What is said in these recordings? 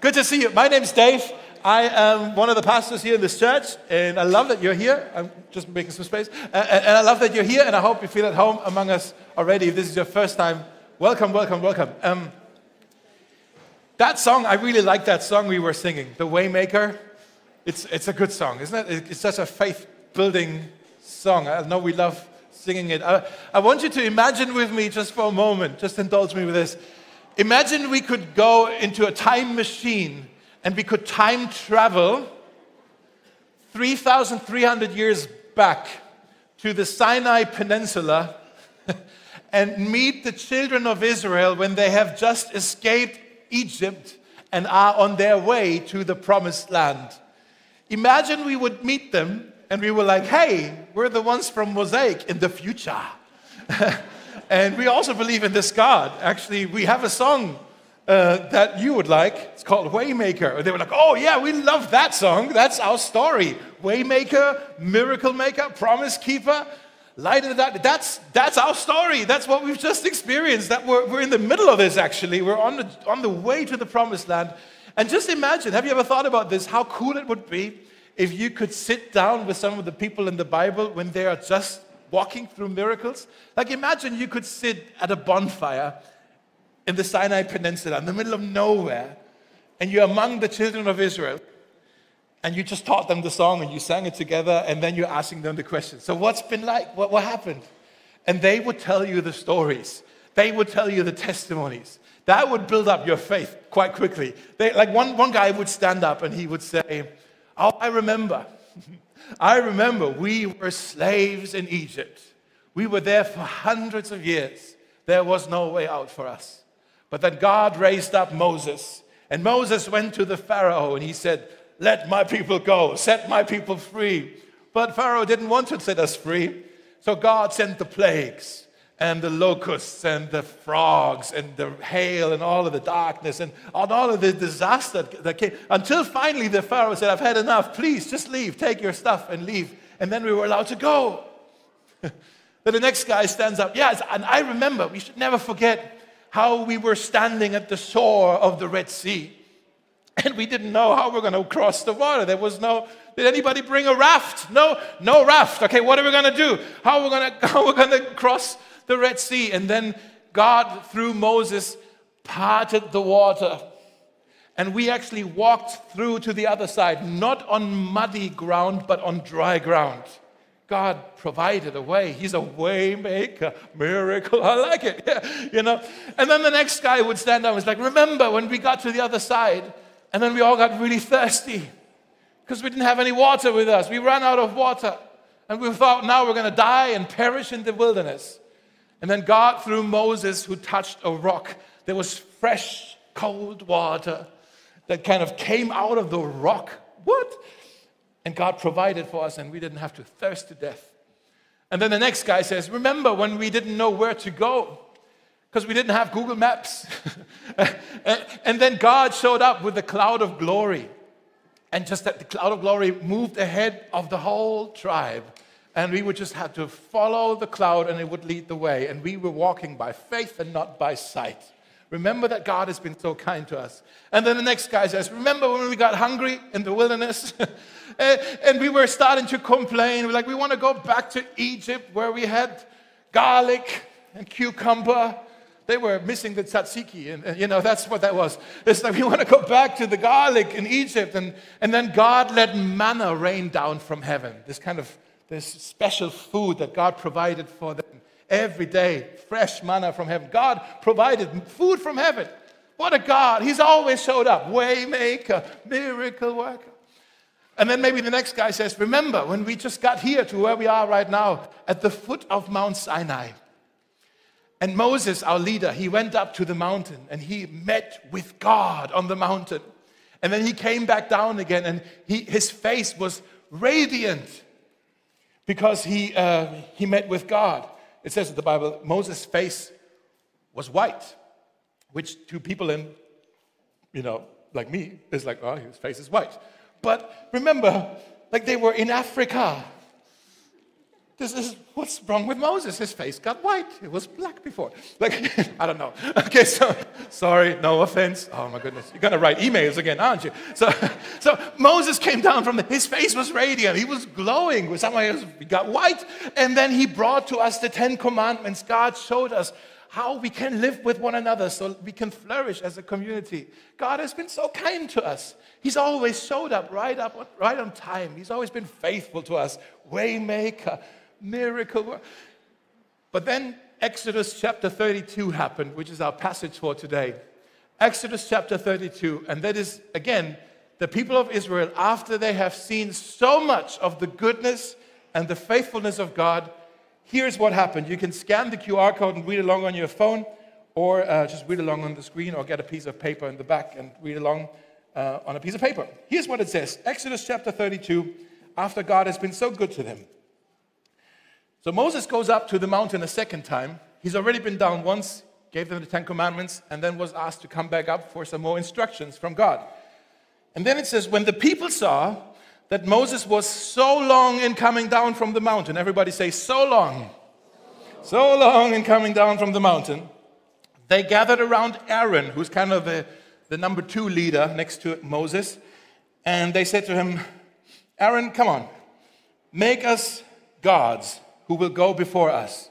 Good to see you. My name's Dave. I am one of the pastors here in this church, and I love that you're here. I'm just making some space. And I love that you're here, and I hope you feel at home among us already. If this is your first time, welcome, welcome, welcome. That song, I really like that song we were singing, The Waymaker. It's a good song, isn't it? It's such a faith-building song. I know we love singing it. I want you to imagine with me just for a moment, just indulge me with this. Imagine we could go into a time machine and we could time travel 3,300 years back to the Sinai Peninsula and meet the children of Israel when they have just escaped Egypt and are on their way to the promised land. Imagine we would meet them and we were like, hey, we're the ones from Mosaic in the future. And we also believe in this God. Actually, we have a song that you would like. It's called Waymaker. They were like, oh yeah, we love that song. That's our story. Waymaker, miracle maker, promise keeper, light in the dark. That's our story. That's what we've just experienced. That we're in the middle of this, actually. We're on the way to the promised land. And just imagine, have you ever thought about this, how cool it would be if you could sit down with some of the people in the Bible when they are just walking through miracles? Like imagine you could sit at a bonfire in the Sinai Peninsula in the middle of nowhere, and you're among the children of Israel, and you just taught them the song and you sang it together, and then you're asking them the question. So what's been like? What happened? And they would tell you the stories. They would tell you the testimonies. That would build up your faith quite quickly. One guy would stand up and he would say, oh, I remember we were slaves in Egypt. We were there for hundreds of years. There was no way out for us. But then God raised up Moses. And Moses went to the Pharaoh and he said, let my people go, set my people free. But Pharaoh didn't want to set us free. So God sent the plagues and the locusts and the frogs and the hail and all of the darkness and all of the disaster that came. Until finally the Pharaoh said, I've had enough. Please, just leave. Take your stuff and leave. And then we were allowed to go. Then the next guy stands up. Yes, and I remember, we should never forget how we were standing at the shore of the Red Sea. And we didn't know how we're going to cross the water. Did anybody bring a raft? No raft. Okay, what are we going to do? How are we going to cross the Red Sea? And then God, through Moses, parted the water. And we actually walked through to the other side, not on muddy ground, but on dry ground. God provided a way. He's a way maker, miracle. I like it. Yeah, And then the next guy would stand up and was like, remember when we got to the other side, and then we all got really thirsty because we didn't have any water with us. We ran out of water. And we thought, now we're going to die and perish in the wilderness. And then God, through Moses, who touched a rock, there was fresh, cold water that kind of came out of the rock. What? And God provided for us, and we didn't have to thirst to death. And then the next guy says, remember when we didn't know where to go because we didn't have Google Maps. And then God showed up with the cloud of glory. And just that the cloud of glory moved ahead of the whole tribe. And we would just have to follow the cloud and it would lead the way. And we were walking by faith and not by sight. Remember that God has been so kind to us. And then the next guy says, remember when we got hungry in the wilderness? And we were starting to complain. We're like, we want to go back to Egypt where we had garlic and cucumber. They were missing the tzatziki, and that's what that was. It's like we want to go back to the garlic in Egypt. And then God let manna rain down from heaven. This special food that God provided for them every day. Fresh manna from heaven. God provided food from heaven. What a God. He's always showed up. Waymaker, miracle worker. And then maybe the next guy says, remember when we just got here to where we are right now at the foot of Mount Sinai. And Moses, our leader, he went up to the mountain and he met with God on the mountain. And then he came back down again and his face was radiant because he met with God. It says in the Bible, Moses' face was white, which to people like me is like, oh, his face is white. But remember, like they were in Africa. this is what's wrong with Moses. His face got white. It was black before. Like, I don't know. Okay, so, sorry, no offense. Oh my goodness, you're going to write emails again, aren't you? So Moses came down his face was radiant. He was glowing. With someone else, he got white. And then he brought to us the 10 Commandments. God showed us how we can live with one another so we can flourish as a community. God has been so kind to us. He's always showed up right on time. He's always been faithful to us. Waymaker, miracle. But then Exodus chapter 32 happened, which is our passage for today. Exodus chapter 32, and that is, again, the people of Israel, after they have seen so much of the goodness and the faithfulness of God, here's what happened. You can scan the QR code and read along on your phone, or just read along on the screen, or get a piece of paper in the back and read along on a piece of paper. Here's what it says. Exodus chapter 32, after God has been so good to them. So Moses goes up to the mountain a second time. He's already been down once, gave them the 10 Commandments, and then was asked to come back up for some more instructions from God. And then it says, when the people saw that Moses was so long in coming down from the mountain. Everybody say, so long. So long in coming down from the mountain. They gathered around Aaron, who's kind of the number 2 leader next to Moses. And they said to him, Aaron, come on, make us gods who will go before us.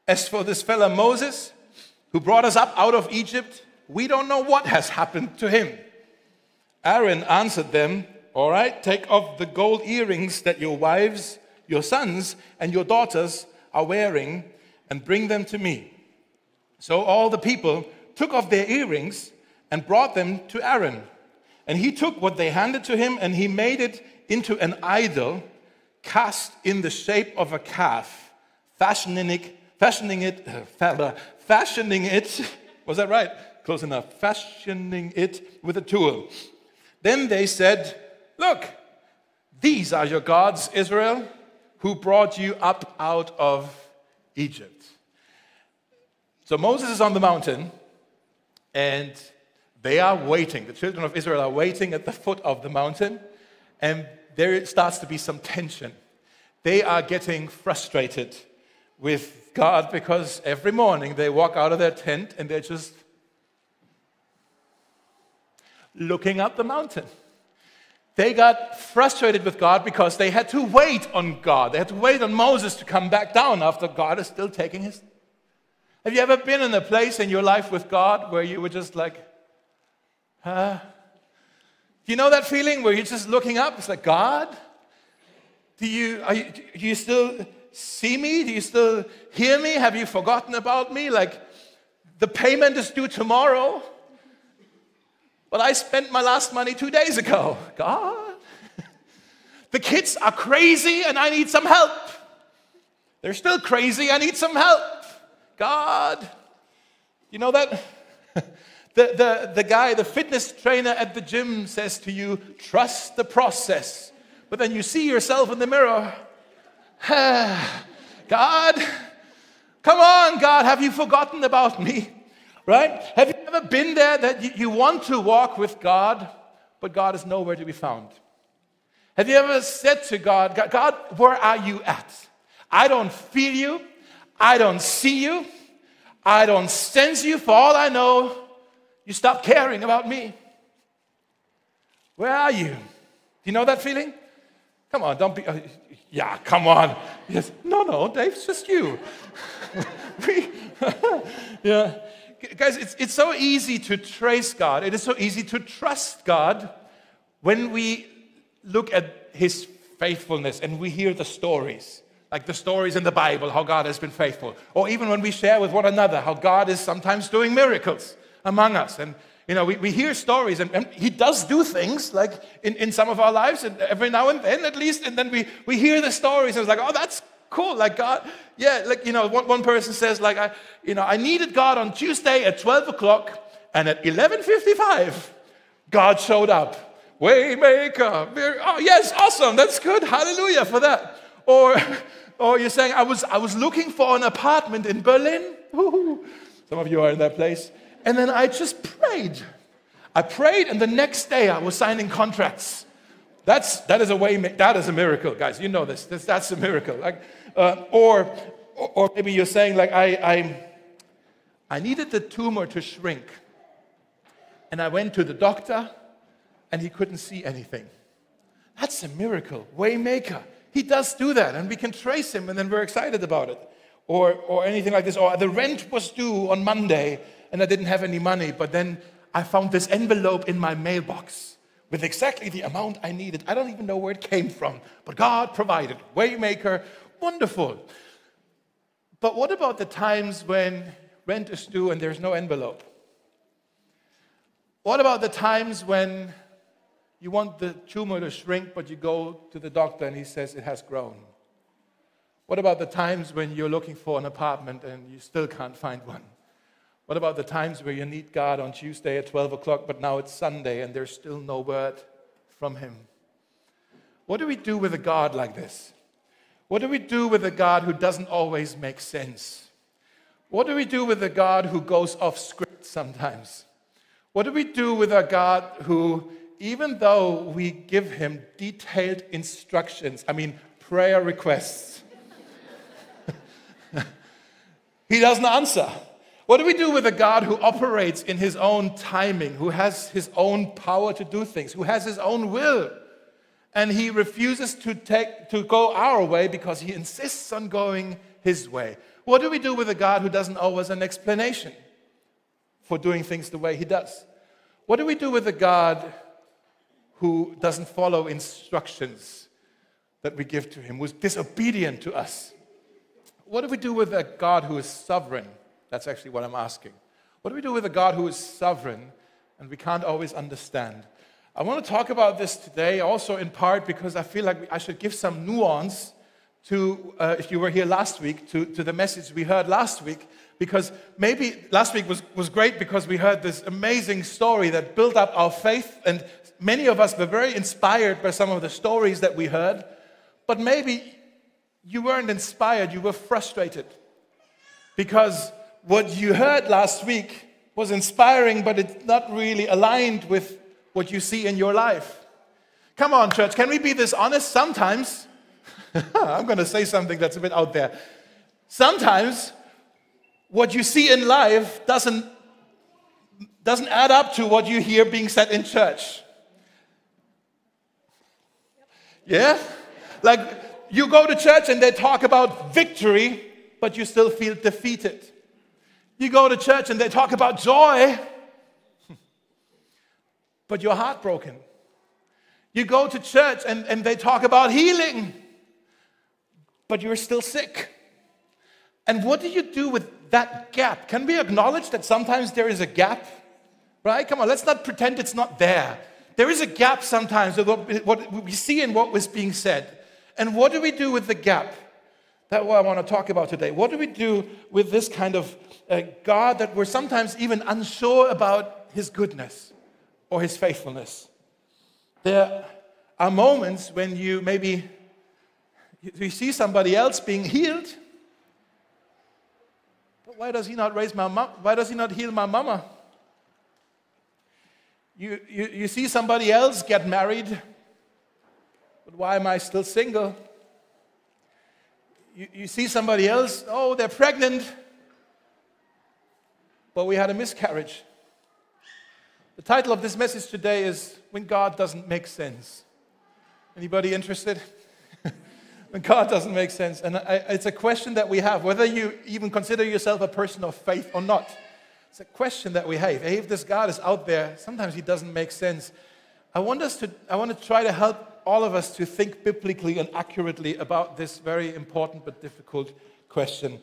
As for this fella Moses, who brought us up out of Egypt, we don't know what has happened to him. Aaron answered them, all right, take off the gold earrings that your wives, your sons, and your daughters are wearing and bring them to me. So all the people took off their earrings and brought them to Aaron. And he took what they handed to him and he made it into an idol cast in the shape of a calf, fashioning it, was that right? Close enough. Fashioning it with a tool. Then they said, look, these are your gods, Israel, who brought you up out of Egypt. So Moses is on the mountain, and they are waiting. The children of Israel are waiting at the foot of the mountain, and there starts to be some tension. They are getting frustrated with God because every morning they walk out of their tent and they're just looking up the mountain. They got frustrated with God because they had to wait on God. They had to wait on Moses to come back down after God is still taking his... Have you ever been in a place in your life with God where you were just like, huh? Do you know that feeling where you're just looking up? It's like, God, do you still see me? Do you still hear me? Have you forgotten about me? Like, the payment is due tomorrow. But I spent my last money 2 days ago. God, the kids are crazy and I need some help. They're still crazy, I need some help. God, you know that? The guy, the fitness trainer at the gym says to you, trust the process. But then you see yourself in the mirror. God, come on, God, have you forgotten about me? Right? Have you ever been there that you want to walk with God, but God is nowhere to be found? Have you ever said to God, God, where are you at? I don't feel you. I don't see you. I don't sense you. For all I know, you stopped caring about me. Where are you? Do you know that feeling? Come on, don't be... yeah, come on. Yes. No, Dave, it's just you. Yeah. Guys, it's so easy to trace God. It is so easy to trust God when we look at his faithfulness and we hear the stories, like the stories in the Bible, how God has been faithful. Or even when we share with one another how God is sometimes doing miracles among us. And, you know, we hear stories and he does do things like in some of our lives, and every now and then at least, and then we hear the stories and it's like, oh, that's cool, like God, yeah, like, you know, one person says, like, I needed God on Tuesday at 12 o'clock, and at 11:55, God showed up. Waymaker, oh yes, awesome, that's good, hallelujah for that. Or you're saying, I was looking for an apartment in Berlin. Woo-hoo. Some of you are in that place. And then I just prayed. I prayed, and the next day I was signing contracts. That is a miracle, guys. You know this. That's a miracle. Like, or maybe you're saying, like, I needed the tumor to shrink, and I went to the doctor, and he couldn't see anything. That's a miracle. Waymaker. He does do that, and we can trace him, and then we're excited about it. Or anything like this. Or the rent was due on Monday, and I didn't have any money, but then I found this envelope in my mailbox with exactly the amount I needed. I don't even know where it came from, but God provided. Waymaker, wonderful. But what about the times when rent is due and there's no envelope? What about the times when you want the tumor to shrink, but you go to the doctor and he says it has grown? What about the times when you're looking for an apartment and you still can't find one? What about the times where you need God on Tuesday at 12 o'clock, but now it's Sunday and there's still no word from him? What do we do with a God like this? What do we do with a God who doesn't always make sense? What do we do with a God who goes off script sometimes? What do we do with a God who, even though we give him detailed instructions, prayer requests, he doesn't answer? What do we do with a God who operates in his own timing, who has his own power to do things, who has his own will, and he refuses to go our way because he insists on going his way? What do we do with a God who doesn't always have an explanation for doing things the way he does? What do we do with a God who doesn't follow instructions that we give to him, who's disobedient to us? What do we do with a God who is sovereign? That's actually what I'm asking. What do we do with a God who is sovereign and we can't always understand? I want to talk about this today also in part because I feel like I should give some nuance to, if you were here last week, to the message we heard last week. Because maybe last week was great because we heard this amazing story that built up our faith, and many of us were very inspired by some of the stories that we heard. But maybe you weren't inspired, you were frustrated. Because what you heard last week was inspiring, but it's not really aligned with what you see in your life. Come on, church, can we be this honest? Sometimes, I'm going to say something that's a bit out there. Sometimes, what you see in life doesn't add up to what you hear being said in church. Yeah? Like, you go to church and they talk about victory, but you still feel defeated. You go to church and they talk about joy, but you're heartbroken. You go to church and they talk about healing, but you're still sick. And what do you do with that gap? Can we acknowledge that sometimes there is a gap? Right? Come on, let's not pretend it's not there. There is a gap sometimes with what we see and what was being said. And what do we do with the gap? That's what I want to talk about today. What do we do with this kind of God that we're sometimes even unsure about his goodness or his faithfulness? There are moments when you see somebody else being healed. But why does he not raise my mom? Why does he not heal my mama? You see somebody else get married, but why am I still single? You see somebody else, oh, they're pregnant, but we had a miscarriage. The title of this message today is When God Doesn't Make Sense. Anybody interested? When God doesn't make sense. And it's a question that we have, whether you even consider yourself a person of faith or not. It's a question that we have. If this God is out there, sometimes he doesn't make sense. I want to try to help all of us to think biblically and accurately about this very important but difficult question.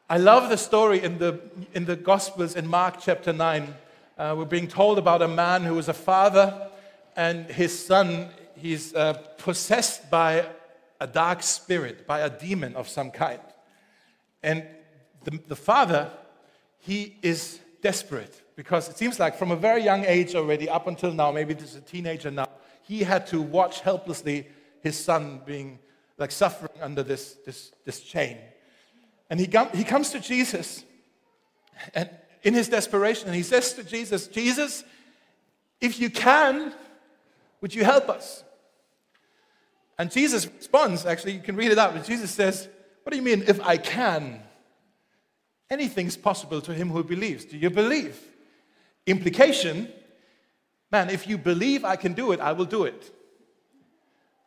I love the story in the Gospels in Mark chapter 9. We're being told about a man who was a father, and his son, he's possessed by a dark spirit, by a demon of some kind. And the father, he is desperate because it seems like from a very young age already, up until now, maybe this is a teenager now, he had to watch helplessly his son being like suffering under this chain. And he comes to Jesus, and in his desperation, and he says to Jesus, Jesus, if you can, would you help us? And Jesus responds, actually, you can read it out, but Jesus says, what do you mean, if I can? Anything's possible to him who believes. Do you believe? Implication, man, if you believe I can do it, I will do it.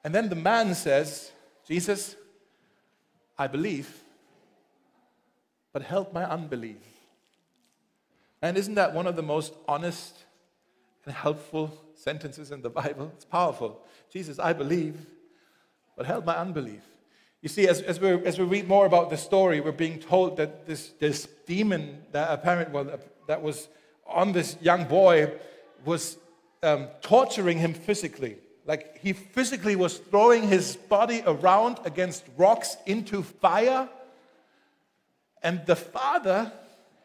And then the man says, Jesus, I believe, but help my unbelief. And isn't that one of the most honest and helpful sentences in the Bible? It's powerful. Jesus, I believe, but help my unbelief. You see, as we read more about the story, we're being told that this demon that was on this young boy was torturing him physically. Like he physically was throwing his body around against rocks into fire. And the father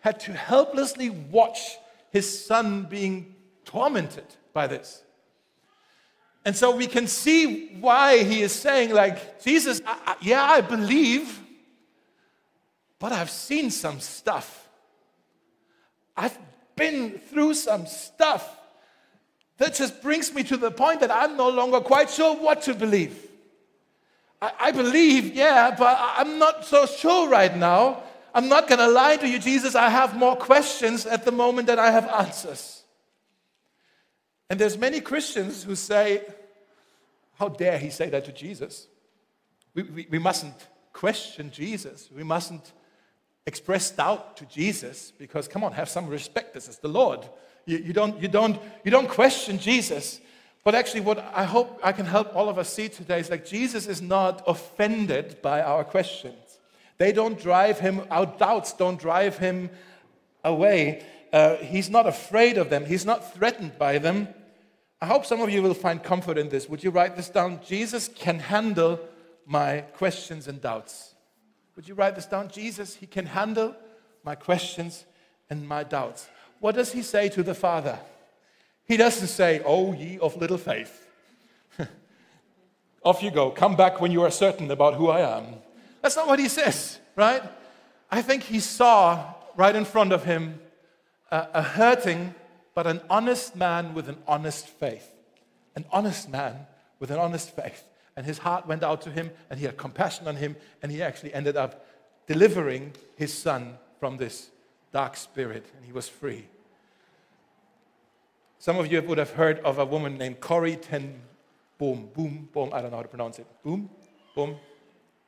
had to helplessly watch his son being tormented by this. And so we can see why he is saying, like, Jesus, I believe, but I've seen some stuff. I've been through some stuff that just brings me to the point that I'm no longer quite sure what to believe. I believe, yeah, but I'm not so sure right now. I'm not going to lie to you, Jesus. I have more questions at the moment than I have answers. And there's many Christians who say, how dare he say that to Jesus? We mustn't question Jesus. We mustn't express doubt to Jesus because, come on, have some respect. This is the Lord. You don't question Jesus. But actually, what I hope I can help all of us see today is like Jesus is not offended by our questions. They don't drive him, our doubts don't drive him away. He's not afraid of them. He's not threatened by them. I hope some of you will find comfort in this. Would you write this down? Jesus can handle my questions and doubts. Would you write this down? Jesus, he can handle my questions and my doubts. What does he say to the Father? He doesn't say, oh, ye of little faith. Off you go. Come back when you are certain about who I am. That's not what he says, right? I think he saw right in front of him a hurting but an honest man with an honest faith. An honest man with an honest faith. And his heart went out to him, and he had compassion on him, and he actually ended up delivering his son from this dark spirit, and he was free. Some of you would have heard of a woman named Corrie ten Boom. Boom, boom, I don't know how to pronounce it. Boom, boom,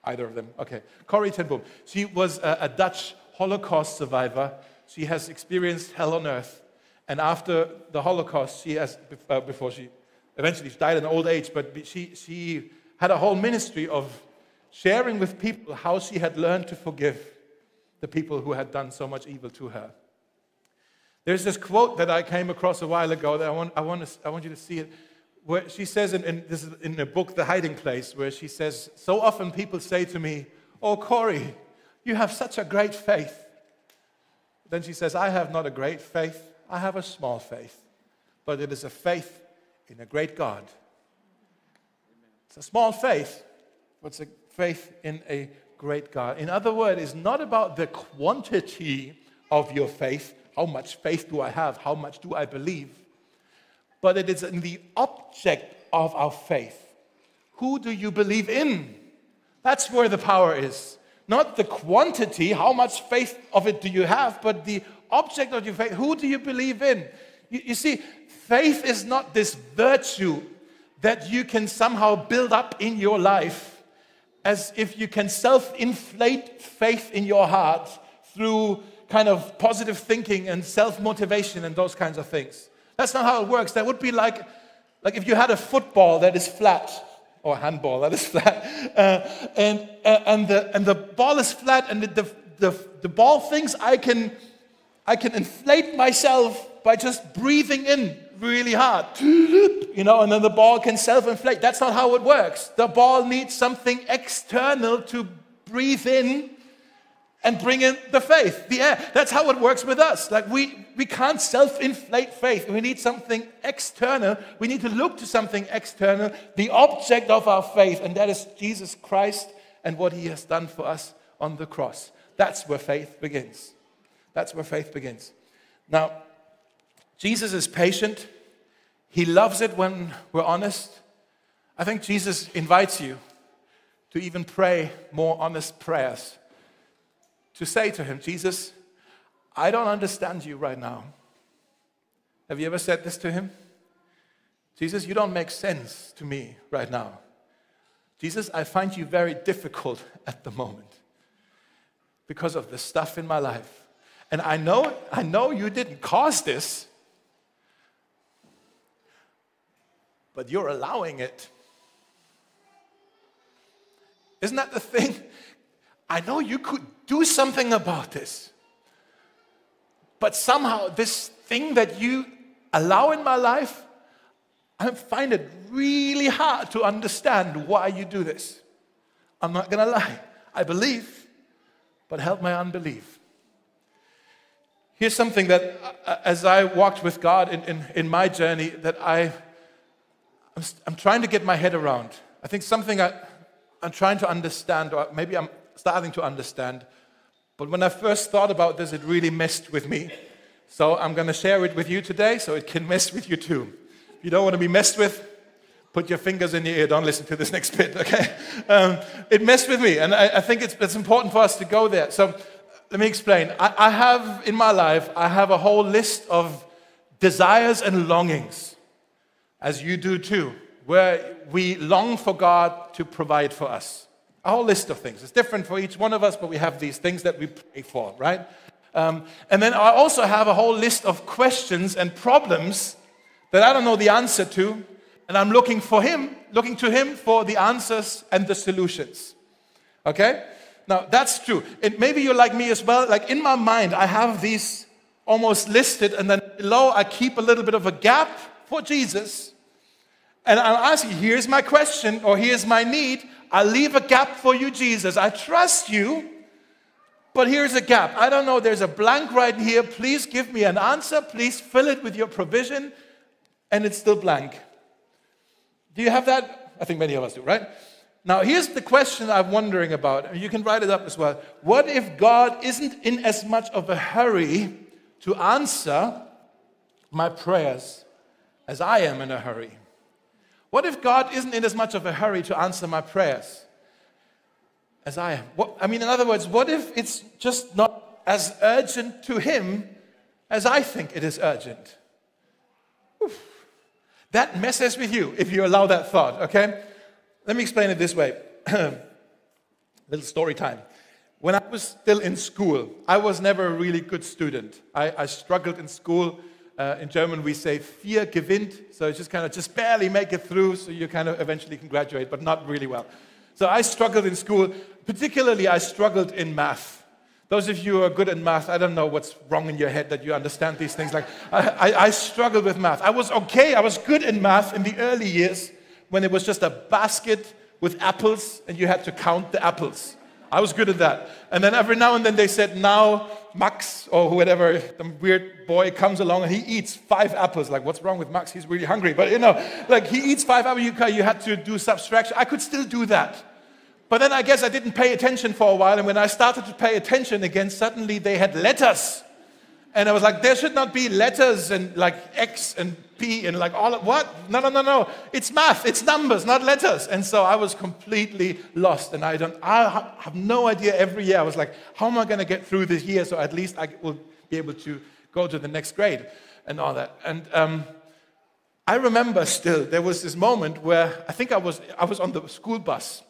either of them. Okay, Corrie ten Boom. She was a Dutch Holocaust survivor. She has experienced hell on earth. And after the Holocaust, before she eventually died in old age, but she had a whole ministry of sharing with people how she had learned to forgive the people who had done so much evil to her. There's this quote that I came across a while ago that I want you to see it, where she says, this is in the book, The Hiding Place, where she says, so often people say to me, oh, Corrie, you have such a great faith. Then she says, I have not a great faith. I have a small faith, but it is a faith in a great God. It's a small faith, but it's a faith in a great God. In other words, it's not about the quantity of your faith. How much faith do I have? How much do I believe? But it is in the object of our faith. Who do you believe in? That's where the power is. Not the quantity, how much faith of it do you have, but the object of your faith. Who do you believe in? You see, faith is not this virtue that you can somehow build up in your life as if you can self-inflate faith in your heart through kind of positive thinking and self-motivation and those kinds of things. That's not how it works. That would be like if you had a football that is flat, or a handball that is flat, and the ball is flat, and the ball thinks I can inflate myself by just breathing in really hard, and then the ball can self-inflate. That's not how it works. The ball needs something external to breathe in and bring in the faith, the air. That's how it works with us. Like we can't self-inflate faith. We need something external. We need to look to something external, the object of our faith, and that is Jesus Christ and what he has done for us on the cross. That's where faith begins. That's where faith begins. Now, Jesus is patient. He loves it when we're honest. I think Jesus invites you to even pray more honest prayers. To say to him, Jesus, I don't understand you right now. Have you ever said this to him? Jesus, you don't make sense to me right now. Jesus, I find you very difficult at the moment because of the stuff in my life. And I know you didn't cause this, but you're allowing it. Isn't that the thing? I know you could do something about this, but somehow this thing that you allow in my life, I find it really hard to understand why you do this. I'm not going to lie. I believe, but help my unbelief. Here's something that, as I walked with God in my journey, that I'm trying to get my head around. I think something I'm trying to understand, or maybe I'm starting to understand. But when I first thought about this, it really messed with me. So I'm going to share it with you today so it can mess with you too. If you don't want to be messed with, put your fingers in your ear. Don't listen to this next bit, okay? It messed with me, and I think it's important for us to go there. So let me explain. I have, in my life, I have a whole list of desires and longings, as you do too, where we long for God to provide for us. A whole list of things. It's different for each one of us, but we have these things that we pray for, right? And then I also have a whole list of questions and problems that I don't know the answer to, and I'm looking to Him for the answers and the solutions. Okay? Now, that's true. And maybe you're like me as well. Like in my mind, I have these almost listed, and then below I keep a little bit of a gap for Jesus. And I'll ask you, here's my question, or here's my need. I'll leave a gap for you, Jesus. I trust you, but here's a gap. I don't know, there's a blank right here. Please give me an answer. Please fill it with your provision. And it's still blank. Do you have that? I think many of us do, right? Now, here's the question I'm wondering about. You can write it up as well. What if God isn't in as much of a hurry to answer my prayers as I am in a hurry? What if God isn't in as much of a hurry to answer my prayers as I am? In other words, what if it's just not as urgent to Him as I think it is urgent? Oof. That messes with you if you allow that thought, okay? Let me explain it this way. Little story time. When I was still in school, I was never a really good student. I struggled in school. In German, we say vier gewinnt, so it's just barely make it through, so you kind of eventually can graduate, but not really well. So I struggled in school. Particularly, I struggled in math. Those of you who are good at math, I don't know what's wrong in your head that you understand these things. Like I struggled with math. I was okay. I was good in math in the early years when it was just a basket with apples and you had to count the apples. I was good at that. And then every now and then they said, now Max or whatever, some weird boy comes along and he eats 5 apples. Like, what's wrong with Max? He's really hungry. But like he eats 5 apples. You had to do subtraction. I could still do that. But then I guess I didn't pay attention for a while, and when I started to pay attention again, suddenly they had letters. And I was like, there should not be letters and like X and P and like all of what? No. It's math, it's numbers, not letters. And so I was completely lost, and I have no idea. Every year I was like, how am I going to get through this year so at least I will be able to go to the next grade and all that. And I remember still, there was this moment where I think I was on the school bus.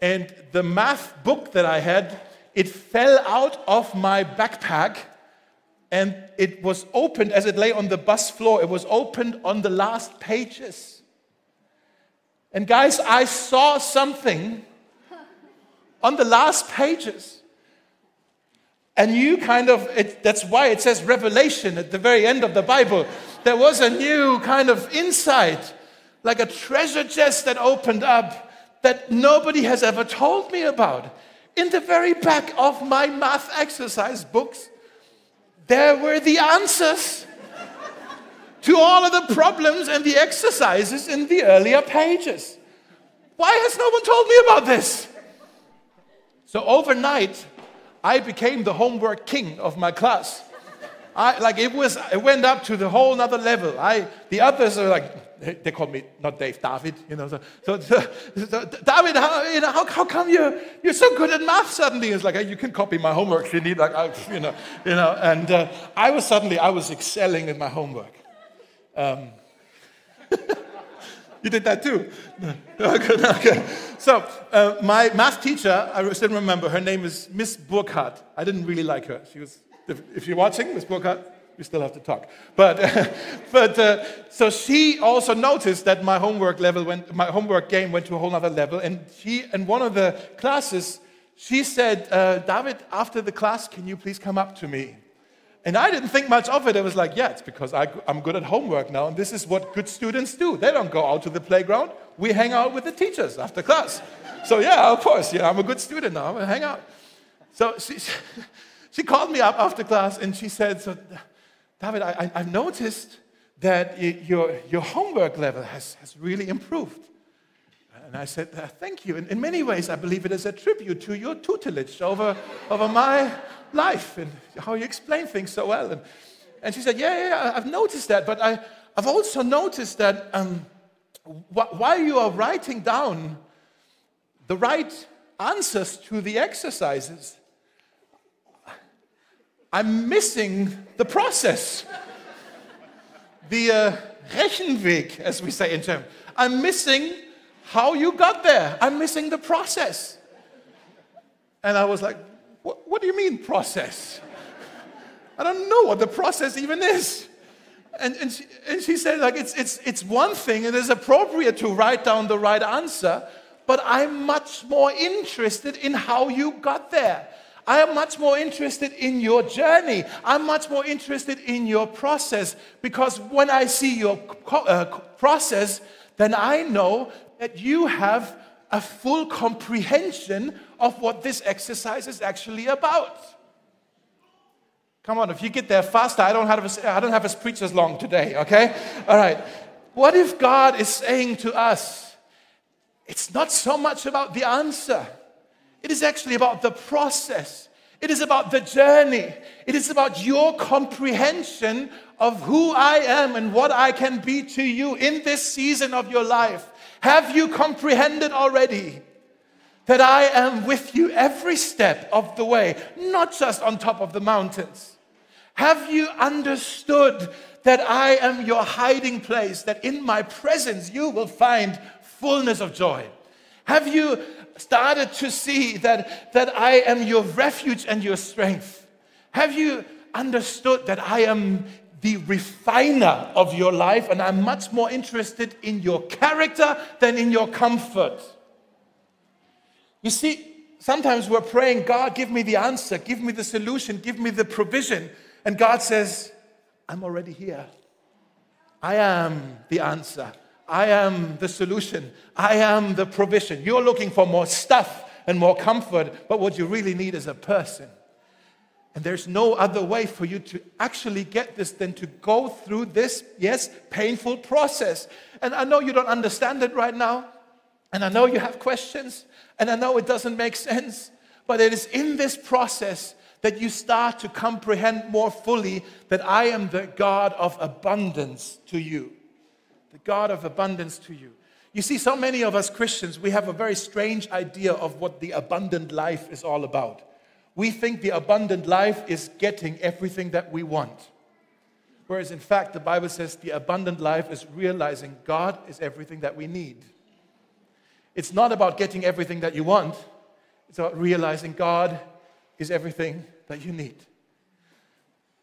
And the math book that I had, it fell out of my backpack and it was opened as it lay on the bus floor. It was opened on the last pages. And guys, I saw something on the last pages. And that's why it says revelation at the very end of the Bible. There was a new kind of insight, like a treasure chest that opened up, that nobody has ever told me about. In the very back of my math exercise books, there were the answers to all of the problems and the exercises in the earlier pages. Why has no one told me about this? So overnight, I became the homework king of my class. It went up to the whole nother level. The others are like, they call me, not Dave, David, So David, how come you're so good at math suddenly? It's like, you can copy my homework if you need, and I was excelling in my homework. You did that too? Okay. So my math teacher, I still remember, her name is Miss Burkhardt. I didn't really like her. If you're watching, Miss Burkhardt, we still have to talk. So she also noticed that my homework game went to a whole other level. And in one of the classes, she said, David, after the class, can you please come up to me? And I didn't think much of it. I was like, yeah, it's because I'm good at homework now, and this is what good students do. They don't go out to the playground. We hang out with the teachers after class. So yeah, of course, I'm a good student now. I hang out. So she called me up after class, and she said, so David, I've noticed that your homework level has really improved. And I said, thank you. In many ways, I believe it is a tribute to your tutelage over my life and how you explain things so well. And she said, yeah, I've noticed that. But I've also noticed that while you are writing down the right answers to the exercises, I'm missing the process. The Rechenweg, as we say in German. I'm missing how you got there. I'm missing the process. And I was like, what do you mean process? I don't know what the process even is. And she said, like, it's one thing, and it's appropriate to write down the right answer, but I'm much more interested in how you got there. I am much more interested in your journey. I'm much more interested in your process, because when I see your process, then I know that you have a full comprehension of what this exercise is actually about. Come on, if you get there faster, I don't have us preach as long today, okay? All right. What if God is saying to us, it's not so much about the answer. It is actually about the process. It is about the journey. It is about your comprehension of who I am and what I can be to you in this season of your life. Have you comprehended already that I am with you every step of the way, not just on top of the mountains? Have you understood that I am your hiding place, that in my presence you will find fullness of joy? Have you started to see that I am your refuge and your strength? Have you understood that I am the refiner of your life, and I'm much more interested in your character than in your comfort? You see, sometimes we're praying, God, give me the answer, give me the solution, give me the provision. And God says, I'm already here. I am the answer. I am the solution. I am the provision. You're looking for more stuff and more comfort, but what you really need is a person. And there's no other way for you to actually get this than to go through this, yes, painful process. And I know you don't understand it right now. And I know you have questions. And I know it doesn't make sense. But it is in this process that you start to comprehend more fully that I am the God of abundance to you. The God of abundance to you. You see, so many of us Christians, we have a very strange idea of what the abundant life is all about. We think the abundant life is getting everything that we want. Whereas in fact, the Bible says the abundant life is realizing God is everything that we need. It's not about getting everything that you want. It's about realizing God is everything that you need.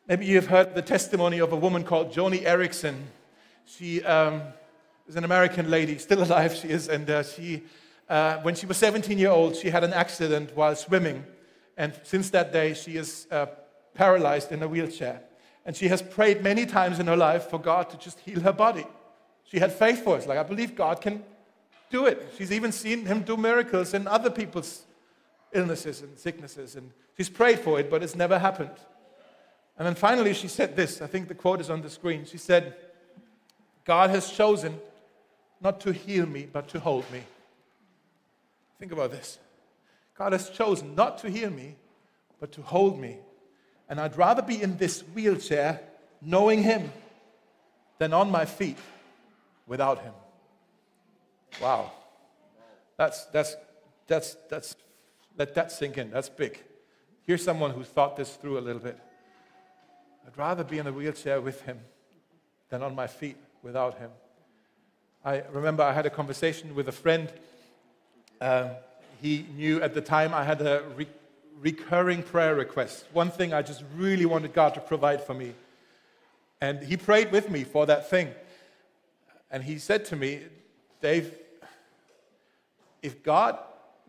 Maybe you've heard the testimony of a woman called Joni Eareckson. She is an American lady, still alive she is, and when she was 17 years old, she had an accident while swimming. And since that day, she is paralyzed in a wheelchair. And she has prayed many times in her life for God to just heal her body. She had faith for it. Like, I believe God can do it. She's even seen him do miracles in other people's illnesses and sicknesses. And she's prayed for it, but it's never happened. And then finally she said this. I think the quote is on the screen. She said, God has chosen not to heal me, but to hold me. Think about this. God has chosen not to heal me, but to hold me. And I'd rather be in this wheelchair knowing him than on my feet without him. Wow. That's let that sink in. That's big. Here's someone who thought this through a little bit. I'd rather be in a wheelchair with him than on my feet without him. I remember I had a conversation with a friend. He knew at the time I had a recurring prayer request. One thing I just really wanted God to provide for me. And he prayed with me for that thing. And he said to me, Dave, if God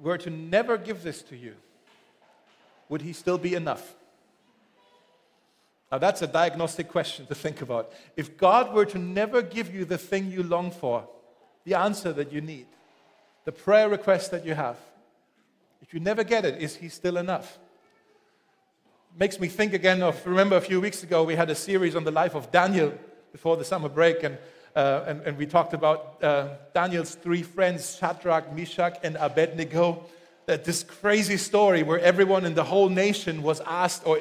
were to never give this to you, would he still be enough? Now that's a diagnostic question to think about. If God were to never give you the thing you long for, the answer that you need, the prayer request that you have, if you never get it, is he still enough? Makes me think again of, remember a few weeks ago we had a series on the life of Daniel before the summer break, and we talked about Daniel's three friends, Shadrach, Meshach, and Abednego. This crazy story where everyone in the whole nation was asked or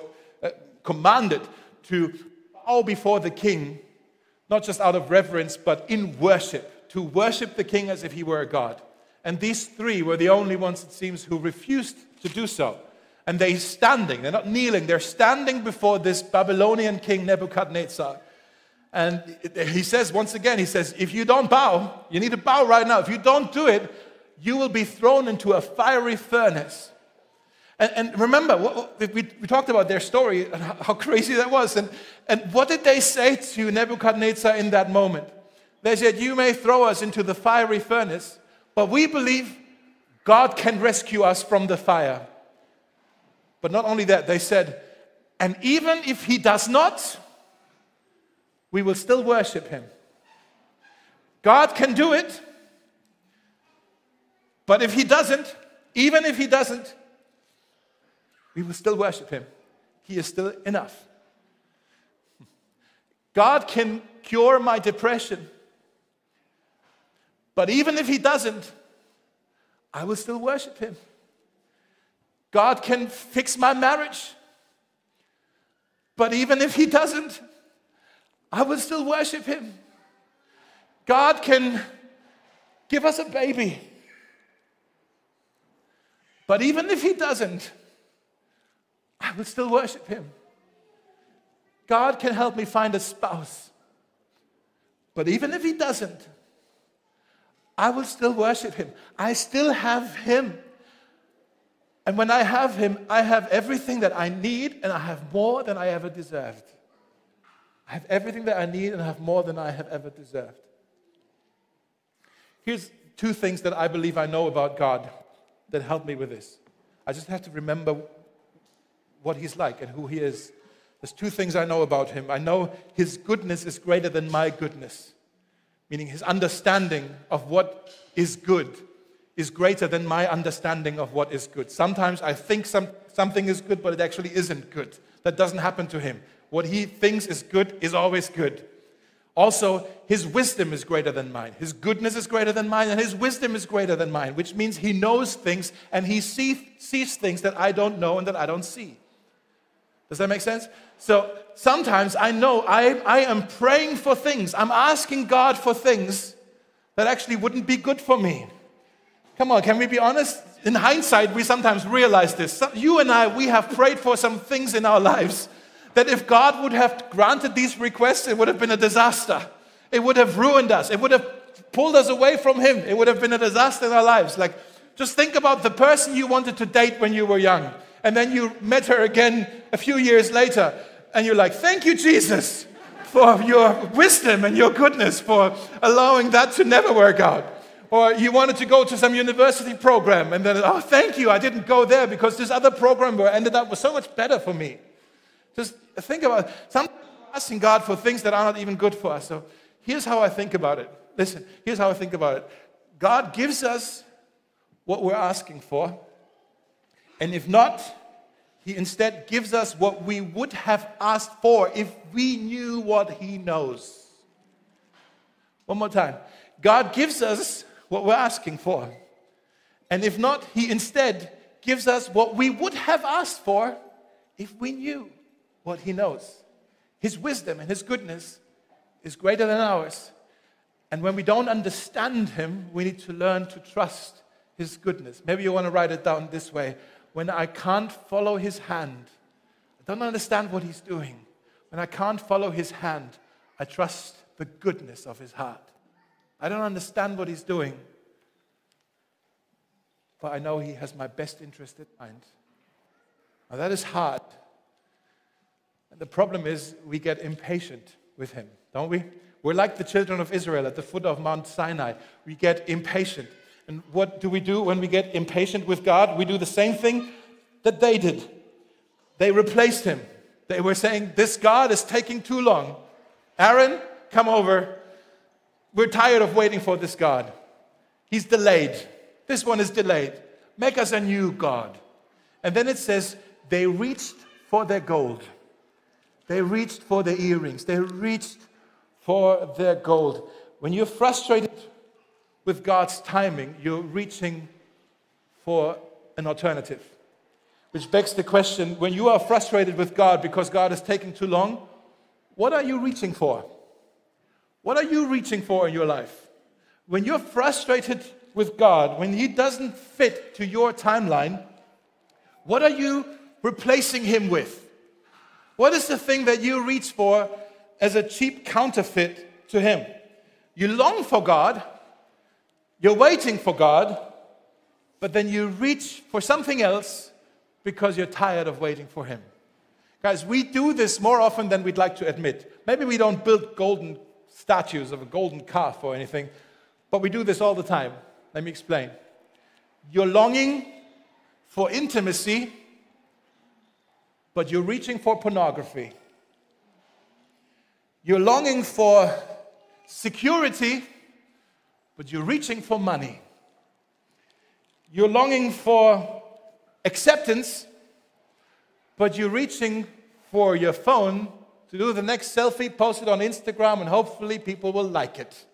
commanded to bow before the king, not just out of reverence, but in worship, to worship the king as if he were a god. And these three were the only ones, it seems, who refused to do so. And they're standing, they're not kneeling, they're standing before this Babylonian king Nebuchadnezzar. And he says, once again, he says, if you don't bow, you need to bow right now. If you don't do it, you will be thrown into a fiery furnace. And remember, we talked about their story and how crazy that was. And what did they say to Nebuchadnezzar in that moment? They said, you may throw us into the fiery furnace, but we believe God can rescue us from the fire. But not only that, they said, and even if he does not, we will still worship him. God can do it, but if he doesn't, even if he doesn't, we will still worship him. He is still enough. God can cure my depression, but even if he doesn't, I will still worship him. God can fix my marriage, but even if he doesn't, I will still worship him. God can give us a baby, but even if he doesn't, I will still worship him. God can help me find a spouse, but even if he doesn't, I will still worship him. I still have him. And when I have him, I have everything that I need, and I have more than I ever deserved. I have everything that I need, and I have more than I have ever deserved. Here's two things that I believe I know about God that help me with this. I just have to remember what he's like and who he is. There's two things I know about him. I know his goodness is greater than my goodness, meaning his understanding of what is good is greater than my understanding of what is good. Sometimes I think something is good, but it actually isn't good. That doesn't happen to him. What he thinks is good is always good. Also, his wisdom is greater than mine. His goodness is greater than mine, and his wisdom is greater than mine, which means he knows things, and he sees things that I don't know and that I don't see. Does that make sense? So sometimes I know I am praying for things. I'm asking God for things that actually wouldn't be good for me. Come on, can we be honest? In hindsight, we sometimes realize this. You and I, we have prayed for some things in our lives that if God would have granted these requests, it would have been a disaster. It would have ruined us. It would have pulled us away from him. It would have been a disaster in our lives. Like, just think about the person you wanted to date when you were young. And then you met her again a few years later. And you're like, thank you, Jesus, for your wisdom and your goodness, for allowing that to never work out. Or you wanted to go to some university program, and then, oh, thank you, I didn't go there because this other program ended up was so much better for me. Just think about it. Sometimes we're asking God for things that are not even good for us. So here's how I think about it. Listen, here's how I think about it. God gives us what we're asking for, and if not, he instead gives us what we would have asked for if we knew what he knows. One more time. God gives us what we're asking for. And if not, he instead gives us what we would have asked for if we knew what he knows. His wisdom and his goodness is greater than ours. And when we don't understand him, we need to learn to trust his goodness. Maybe you want to write it down this way. When I can't follow his hand, I don't understand what he's doing. When I can't follow his hand, I trust the goodness of his heart. I don't understand what he's doing, but I know he has my best interest in mind. Now that is hard. And the problem is we get impatient with him, don't we? We're like the children of Israel at the foot of Mount Sinai. We get impatient. And what do we do when we get impatient with God? We do the same thing that they did. They replaced him. They were saying, this God is taking too long. Aaron, come over. We're tired of waiting for this God. He's delayed. This one is delayed. Make us a new God. And then it says, they reached for their gold. They reached for their earrings. They reached for their gold. When you're frustrated with God's timing, you're reaching for an alternative. Which begs the question, when you are frustrated with God because God is taking too long, what are you reaching for? What are you reaching for in your life? When you're frustrated with God, when he doesn't fit to your timeline, what are you replacing him with? What is the thing that you reach for as a cheap counterfeit to him? You long for God, you're waiting for God, but then you reach for something else because you're tired of waiting for him. Guys, we do this more often than we'd like to admit. Maybe we don't build golden statues of a golden calf or anything, but we do this all the time. Let me explain. You're longing for intimacy, but you're reaching for pornography. You're longing for security, but you're reaching for money. You're longing for acceptance, but you're reaching for your phone to do the next selfie, post it on Instagram, and hopefully people will like it.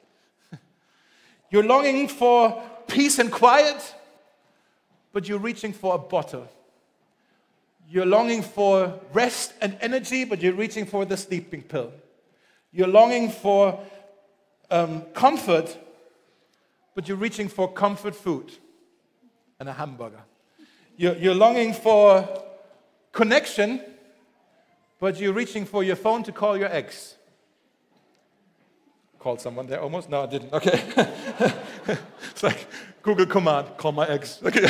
You're longing for peace and quiet, but you're reaching for a bottle. You're longing for rest and energy, but you're reaching for the sleeping pill. You're longing for comfort, but you're reaching for comfort food and a hamburger. You're longing for connection, but you're reaching for your phone to call your ex. Called someone there almost? No, I didn't. Okay. It's like Google command, call my ex. Okay.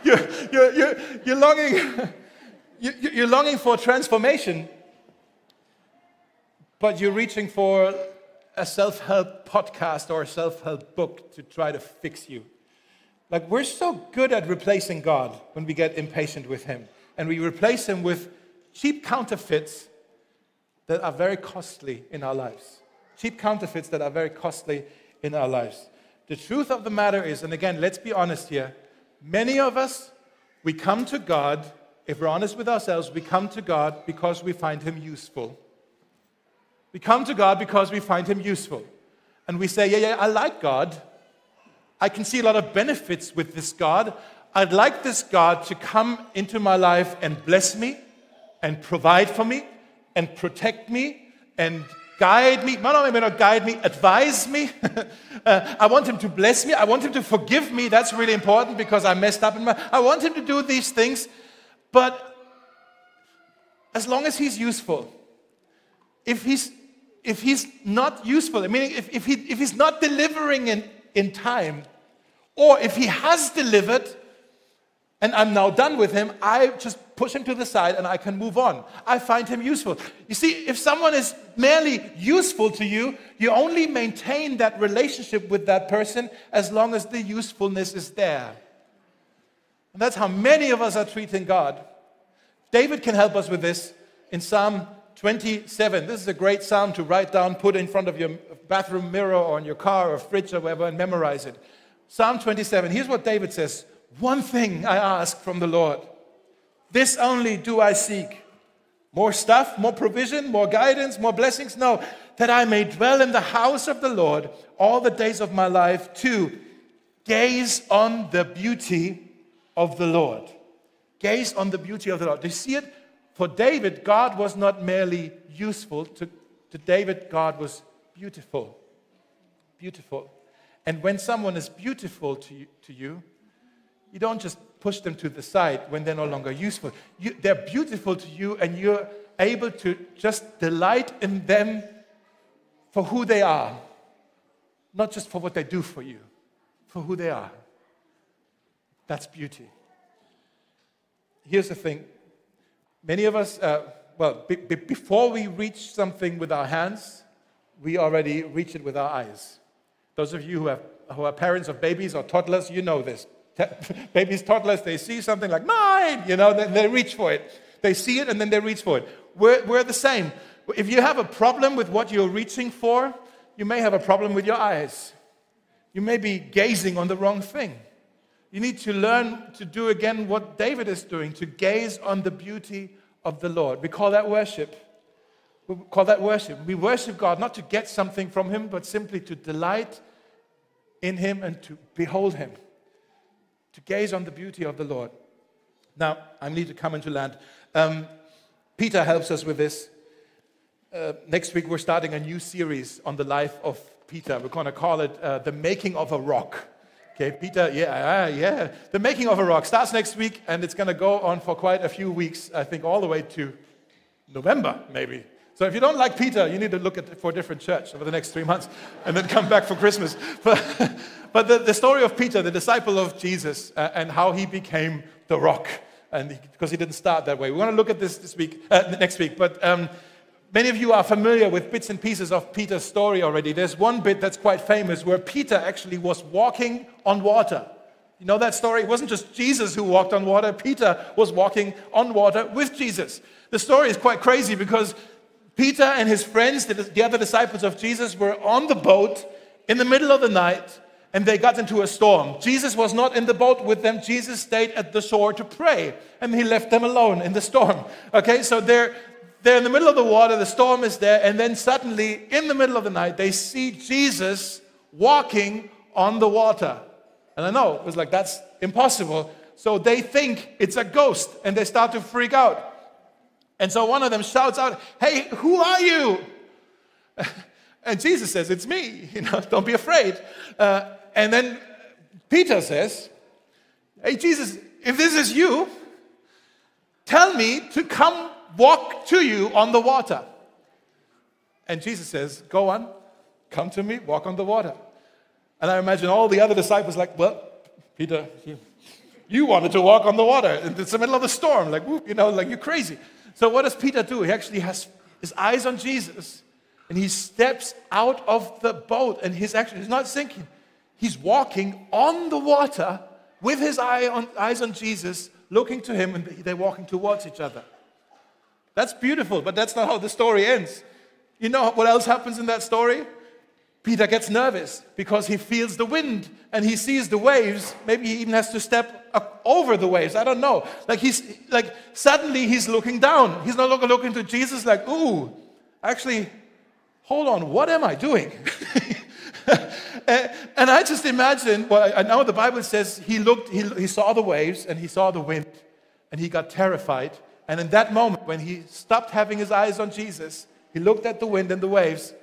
You're longing. You're longing for transformation, but you're reaching for a self-help podcast or a self-help book to try to fix you. Like, we're so good at replacing God when we get impatient with him. And we replace him with cheap counterfeits that are very costly in our lives. Cheap counterfeits that are very costly in our lives. The truth of the matter is, and again, let's be honest here, many of us, we come to God, if we're honest with ourselves, we come to God because we find him useful. We come to God because we find him useful. And we say, yeah, I like God. I can see a lot of benefits with this God. I'd like this God to come into my life and bless me and provide for me and protect me and guide me. No, maybe not guide me, advise me. I want him to bless me. I want him to forgive me. That's really important because I messed up. I want him to do these things. But as long as he's useful, if he's not useful, I mean, if he's not delivering in time, or if he has delivered and I'm now done with him, I just push him to the side and I can move on. I find him useful. You see, if someone is merely useful to you, you only maintain that relationship with that person as long as the usefulness is there. And that's how many of us are treating God. David can help us with this in Psalm 27. This is a great psalm to write down, put in front of your bathroom mirror or in your car or fridge or wherever and memorize it. Psalm 27, here's what David says. One thing I ask from the Lord, this only do I seek. More stuff, more provision, more guidance, more blessings? No, that I may dwell in the house of the Lord all the days of my life to gaze on the beauty of the Lord. Gaze on the beauty of the Lord. Do you see it? For David, God was not merely useful. To David, God was beautiful. Beautiful. And when someone is beautiful to you, you don't just push them to the side when they're no longer useful. They're beautiful to you, and you're able to just delight in them for who they are. Not just for what they do for you, for who they are. That's beauty. Here's the thing. Many of us, before we reach something with our hands, we already reach it with our eyes. Those of you who are parents of babies or toddlers, you know this. Babies, toddlers, they see something like, mine, then they reach for it. They see it and then they reach for it. We're the same. If you have a problem with what you're reaching for, you may have a problem with your eyes. You may be gazing on the wrong thing. You need to learn to do again what David is doing, to gaze on the beauty of the Lord. We call that worship. We worship God not to get something from Him, but simply to delight in Him and to behold Him. To gaze on the beauty of the Lord. Now, I need to come into land. Peter helps us with this. Next week, we're starting a new series on the life of Peter. We're going to call it The Making of a Rock. Okay, Peter, yeah. The Making of a Rock starts next week, and it's going to go on for quite a few weeks, I think all the way to November, maybe. So if you don't like Peter, you need to look for a different church over the next 3 months and then come back for Christmas. But the story of Peter, the disciple of Jesus, and how he became the rock, and because he didn't start that way. We're going to look at this next week. But many of you are familiar with bits and pieces of Peter's story already. There's one bit that's quite famous where Peter actually was walking on water. You know that story? It wasn't just Jesus who walked on water. Peter was walking on water with Jesus. The story is quite crazy because Peter and his friends, the other disciples of Jesus, were on the boat in the middle of the night, and they got into a storm. Jesus was not in the boat with them. Jesus stayed at the shore to pray, and he left them alone in the storm. Okay, so they're in the middle of the water, the storm is there, and then suddenly, in the middle of the night, they see Jesus walking on the water. And I know, it was like, that's impossible. So they think it's a ghost, and they start to freak out. And so one of them shouts out, "Hey, who are you?" And Jesus says, "It's me, don't be afraid." And then Peter says, "Hey, Jesus, if this is you, tell me to come walk to you on the water." And Jesus says, "Go on, come to me, walk on the water." And I imagine all the other disciples like, "Well, Peter, you wanted to walk on the water. It's the middle of the storm, like you're crazy." So what does Peter do? He actually has his eyes on Jesus, and he steps out of the boat, and he's not sinking. He's walking on the water with his eyes on Jesus, looking to him, and they're walking towards each other. That's beautiful, but that's not how the story ends. You know what else happens in that story? Peter gets nervous because he feels the wind and he sees the waves. Maybe he even has to step over the waves. I don't know. Suddenly he's looking down. He's no longer looking to Jesus like, "Ooh, actually, hold on, what am I doing?" And I just imagine, I know the Bible says he saw the waves and he saw the wind and he got terrified. And in that moment, when he stopped having his eyes on Jesus, he looked at the wind and the waves.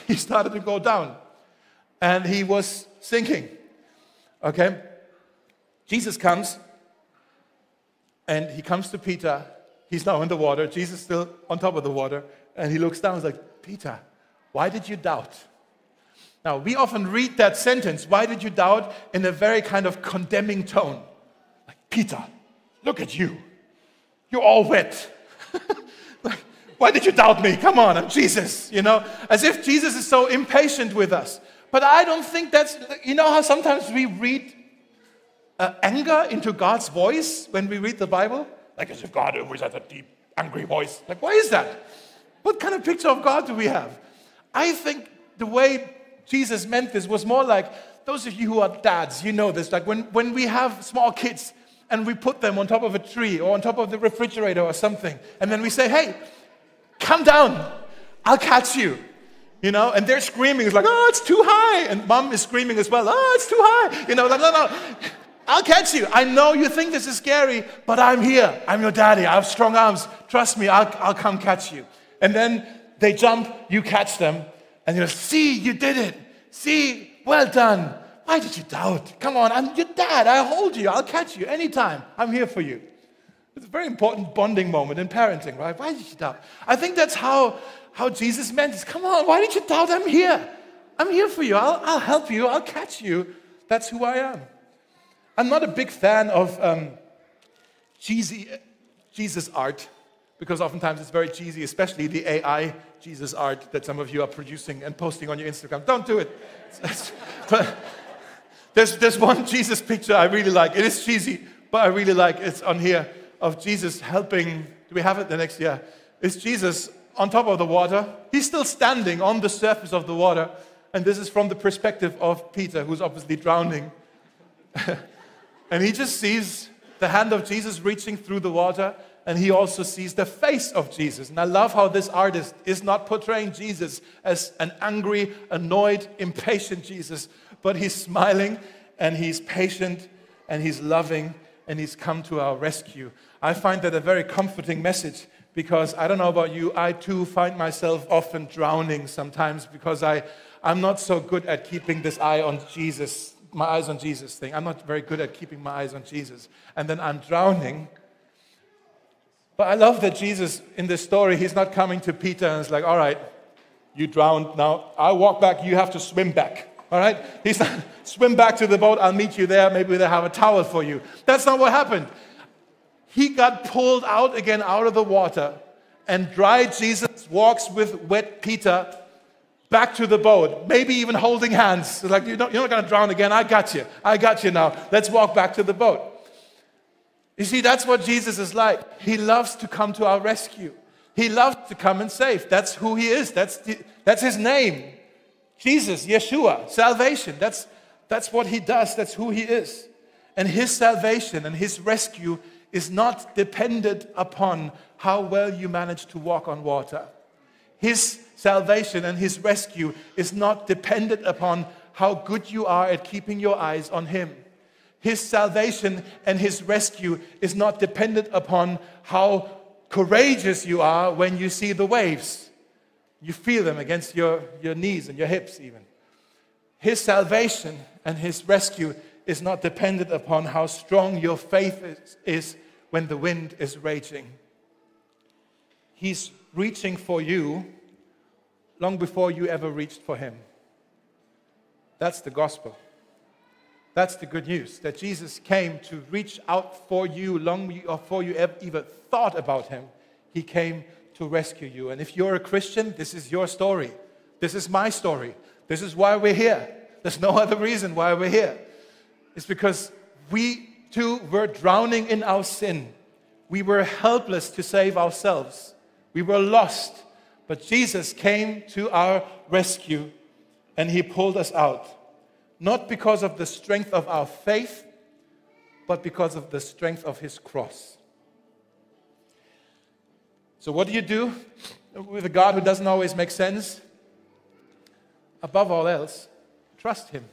He started to go down, and he was sinking. Okay? Jesus comes, and he comes to Peter. He's now in the water. Jesus still on top of the water, and he looks down and is like, "Peter, why did you doubt?" Now, we often read that sentence, "Why did you doubt?" in a very kind of condemning tone. Like, "Peter, look at you. You're all wet." "Why did you doubt me? Come on, I'm Jesus." As if Jesus is so impatient with us. But I don't think that's, how sometimes we read anger into God's voice when we read the Bible? Like as if God always has a deep, angry voice. Like, why is that? What kind of picture of God do we have? I think the way Jesus meant this was more like, those of you who are dads, you know this, like when we have small kids and we put them on top of a tree or on top of the refrigerator or something, and then we say, "Hey, come down, I'll catch you." And they're screaming. It's like, "Oh, it's too high." And mom is screaming as well. "Oh, it's too high." Like, no, I'll catch you. I know you think this is scary, but I'm here. I'm your daddy. I have strong arms. Trust me, I'll come catch you. And then they jump, you catch them, And you'll see, you did it. See, well done. Why did you doubt? Come on, I'm your dad. I'll hold you. I'll catch you anytime. I'm here for you. It's a very important bonding moment in parenting, right? Why did you doubt? I think that's how Jesus meant it. Come on, why did you doubt? I'm here. I'm here for you. I'll help you. I'll catch you. That's who I am. I'm not a big fan of cheesy Jesus art, because oftentimes it's very cheesy, especially the AI Jesus art that some of you are producing and posting on your Instagram. Don't do it. But there's one Jesus picture I really like. It is cheesy, but I really like it. It's on here of Jesus helping. Do we have it the next year? It's Jesus on top of the water. He's still standing on the surface of the water. And this is from the perspective of Peter, who's obviously drowning. And he just sees the hand of Jesus reaching through the water. And he also sees the face of Jesus. And I love how this artist is not portraying Jesus as an angry, annoyed, impatient Jesus, but he's smiling and he's patient and he's loving and he's come to our rescue. I find that a very comforting message, because I don't know about you, I too find myself often drowning sometimes because I'm not so good at keeping this eye on Jesus, my eyes on Jesus thing. I'm not very good at keeping my eyes on Jesus. And then I'm drowning. But I love that Jesus, in this story, he's not coming to Peter and it's like, all right, you drowned, now I'll walk back, you have to swim back. All right? He's not, swim back to the boat, I'll meet you there, maybe they'll have a towel for you. That's not what happened. He got pulled out again out of the water, and dry Jesus walks with wet Peter back to the boat, maybe even holding hands. It's like, you're not going to drown again, I got you now. Let's walk back to the boat. You see, that's what Jesus is like. He loves to come to our rescue. He loves to come and save. That's who he is. That's his name. Jesus, Yeshua, salvation. That's what he does. That's who he is. And his salvation and his rescue is not dependent upon how well you manage to walk on water. His salvation and his rescue is not dependent upon how good you are at keeping your eyes on him. His salvation and his rescue is not dependent upon how courageous you are when you see the waves. You feel them against your knees and your hips even. His salvation and his rescue is not dependent upon how strong your faith is when the wind is raging. He's reaching for you long before you ever reached for him. That's the gospel. That's the good news, that Jesus came to reach out for you long before you ever even thought about him. He came to rescue you. And if you're a Christian, this is your story. This is my story. This is why we're here. There's no other reason why we're here. It's because we too were drowning in our sin. We were helpless to save ourselves. We were lost. But Jesus came to our rescue and he pulled us out. Not because of the strength of our faith, but because of the strength of his cross. So what do you do with a God who doesn't always make sense? Above all else, trust him.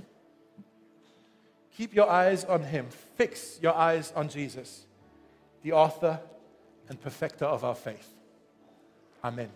Keep your eyes on him. Fix your eyes on Jesus, the author and perfecter of our faith. Amen.